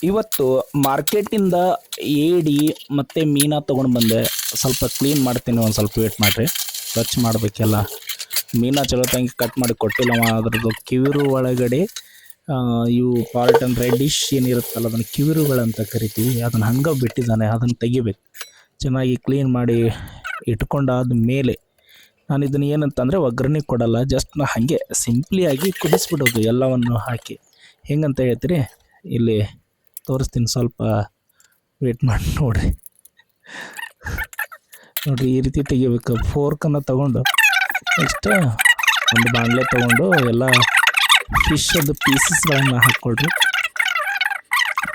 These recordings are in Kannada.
ಇವತ್ತು ಮಾರ್ಕೆಟಿಂದ ಏಡಿ ಮತ್ತು ಮೀನಾ ತೊಗೊಂಡು ಬಂದೆ. ಸ್ವಲ್ಪ ಕ್ಲೀನ್ ಮಾಡ್ತೀನಿ, ಒಂದು ಸ್ವಲ್ಪ ವೇಟ್ ಮಾಡಿರಿ. ಸ್ವಚ್ಛ ಮಾಡಬೇಕೆಲ್ಲ. ಮೀನಾ ಚಲೋ ತಂಗಿ ಕಟ್ ಮಾಡಿ ಕೊಟ್ಟಿಲ್ಲವ. ಅದ್ರದ್ದು ಕಿವಿರು ಒಳಗಡೆ ಇವು ಪಾರ್ಟ್ ಆ್ಯಂಡ್ ರೆಡ್ಡಿಶ್ ಏನಿರುತ್ತಲ್ಲ, ಅದನ್ನು ಕಿವಿರುಗಳಂತ ಕರಿತೀವಿ. ಅದನ್ನು ಹಂಗೆ ಬಿಟ್ಟಿದ್ದಾನೆ, ಅದನ್ನು ತೆಗಿಬೇಕು. ಚೆನ್ನಾಗಿ ಕ್ಲೀನ್ ಮಾಡಿ ಇಟ್ಕೊಂಡಾದ ಮೇಲೆ ನಾನು ಇದನ್ನು ಏನಂತಂದರೆ ಒಗ್ಗರಣೆ ಕೊಡಲ್ಲ, ಜಸ್ಟ್ ನಾ ಹಾಗೆ ಸಿಂಪ್ಲಿಯಾಗಿ ಕುದಿಸ್ಬಿಡೋದು ಎಲ್ಲವನ್ನು ಹಾಕಿ. ಹೆಂಗಂತ ಹೇಳ್ತೀರಿ, ಇಲ್ಲಿ ತೋರಿಸ್ತೀನಿ, ಸ್ವಲ್ಪ ವೇಟ್ ಮಾಡಿ ನೋಡಿರಿ. ನೋಡಿರಿ, ಈ ರೀತಿ ತೆಗಿಬೇಕು. ಫೋರ್ಕನ್ನು ತಗೊಂಡು ನೆಕ್ಸ್ಟ್ ಒಂದು ಬಾಣಲೆ ತೊಗೊಂಡು ಎಲ್ಲ ಫಿಶದ್ದು ಪೀಸಸ್ಗಳನ್ನು ಹಾಕ್ಕೊಳ್ರಿ.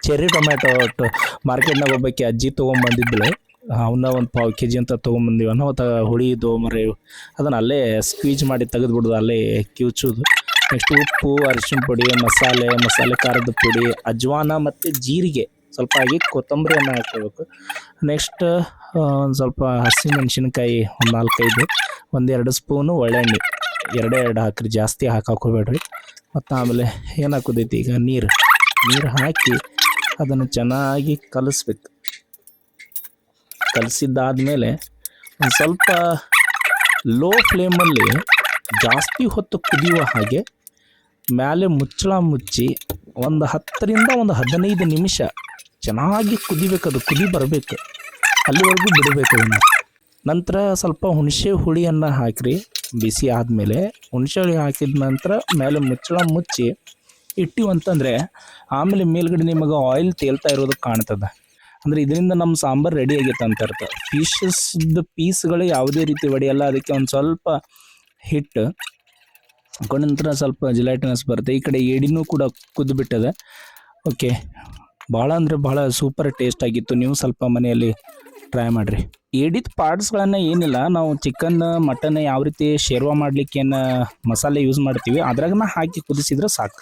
ಚೆರ್ರಿ ಟೊಮ್ಯಾಟೊ ಮಾರ್ಕೆಟ್ನಾಗ ಒಬ್ಬಾಕಿ ಅಜ್ಜಿ ತೊಗೊಂಬಂದಿದ್ದಳು. ಅವನ್ನ ಒಂದು ಪಾವು ಕೆಜಿ ಅಂತ ತೊಗೊಂಬಂದಿವಿ. ನಾವು ಹುಳಿದು ಮರೆ ಅದನ್ನು ಅಲ್ಲೇ ಸ್ಕ್ವೀಜ್ ಮಾಡಿ ತೆಗೆದುಬಿಡೋದು, ಅಲ್ಲೇ ಕಿವುಚೋದು. ನೆಕ್ಸ್ಟ್ ಉಪ್ಪು, ಅರಿಶಿಣ ಪುಡಿ, ಮಸಾಲೆ ಖಾರದ ಪುಡಿ, ಅಜ್ವಾನ ಮತ್ತು ಜೀರಿಗೆ ಸ್ವಲ್ಪ ಹಾಕಿ ಕೊತ್ತಂಬರಿಯನ್ನು ಹಾಕ್ಕೋಬೇಕು. ನೆಕ್ಸ್ಟ್ ಒಂದು ಸ್ವಲ್ಪ ಹಸಿಮೆಣ್ಸಿನ್ಕಾಯಿ ಒಂದು 4-5, 1-2 ಸ್ಪೂನು ಒಳ್ಳೆಣ್ಣೆ, ಎರಡು ಹಾಕ್ರಿ, ಜಾಸ್ತಿ ಹಾಕೋಬೇಡ್ರಿ. ಮತ್ತು ಆಮೇಲೆ ಏನು ಹಾಕೋದೈತಿ ಈಗ, ನೀರು ಹಾಕಿ ಅದನ್ನು ಚೆನ್ನಾಗಿ ಕಲಿಸ್ಬೇಕು. ಕಲಿಸಿದ್ದಾದಮೇಲೆ ಒಂದು ಸ್ವಲ್ಪ ಲೋ ಫ್ಲೇಮಲ್ಲಿ ಜಾಸ್ತಿ ಹೊತ್ತು ಕುದಿಯುವ ಹಾಗೆ ಮೇಲೆ ಮುಚ್ಚಳ ಮುಚ್ಚಿ ಒಂದು 10ರಿಂದ 15 ನಿಮಿಷ ಚೆನ್ನಾಗಿ ಕುದಿಬೇಕು. ಅದು ಕುದಿ ಬರಬೇಕು, ಅಲ್ಲಿವರೆಗೂ ಬಿಡಬೇಕು ಅದನ್ನು. ನಂತರ ಸ್ವಲ್ಪ ಹುಣಸೆ ಹುಳಿಯನ್ನು ಹಾಕಿರಿ. ಬಿಸಿ ಆದಮೇಲೆ ಹುಣಸೆ ಹುಳಿ ಹಾಕಿದ ನಂತರ ಮೇಲೆ ಮುಚ್ಚಳ ಮುಚ್ಚಿ ಇಟ್ಟಿವು ಅಂತಂದರೆ ಆಮೇಲೆ ಮೇಲ್ಗಡೆ ನಿಮಗೆ ಆಯಿಲ್ ತೇಲ್ತಾ ಇರೋದು ಕಾಣ್ತದೆ. ಅಂದರೆ ಇದರಿಂದ ನಮ್ಮ ಸಾಂಬಾರು ರೆಡಿ ಆಗೈತೆ ಅಂತ ಅರ್ಥ. ಫಿಶಸ್ದು ಪೀಸ್ಗಳು ಯಾವುದೇ ರೀತಿ ಒಡೆಯಲ್ಲ. ಅದಕ್ಕೆ ಒಂದು ಸ್ವಲ್ಪ ಹಿಟ್ಟು ಕೊಂಡ ನಂತರ ಸ್ವಲ್ಪ ಜಿಲಾಟಿನಸ್ ಬರುತ್ತೆ. ಈ ಕಡೆ ಏಡಿನೂ ಕೂಡ ಕುದ್ದುಬಿಟ್ಟದೆ. ಓಕೆ, ಭಾಳ ಅಂದರೆ ಭಾಳ ಸೂಪರ್ ಟೇಸ್ಟ್ ಆಗಿತ್ತು. ನೀವು ಸ್ವಲ್ಪ ಮನೆಯಲ್ಲಿ ಟ್ರೈ ಮಾಡಿರಿ. ಏಡಿದ ಪಾರ್ಟ್ಸ್ಗಳನ್ನು ಏನಿಲ್ಲ, ನಾವು ಚಿಕನ್ ಮಟನ್ ಯಾವ ರೀತಿ ಶೇರ್ವಾ ಮಾಡಲಿಕ್ಕೆ ಏನು ಮಸಾಲೆ ಯೂಸ್ ಮಾಡ್ತೀವಿ ಅದ್ರಾಗನ ಹಾಕಿ ಕುದಿಸಿದ್ರೆ ಸಾಕು.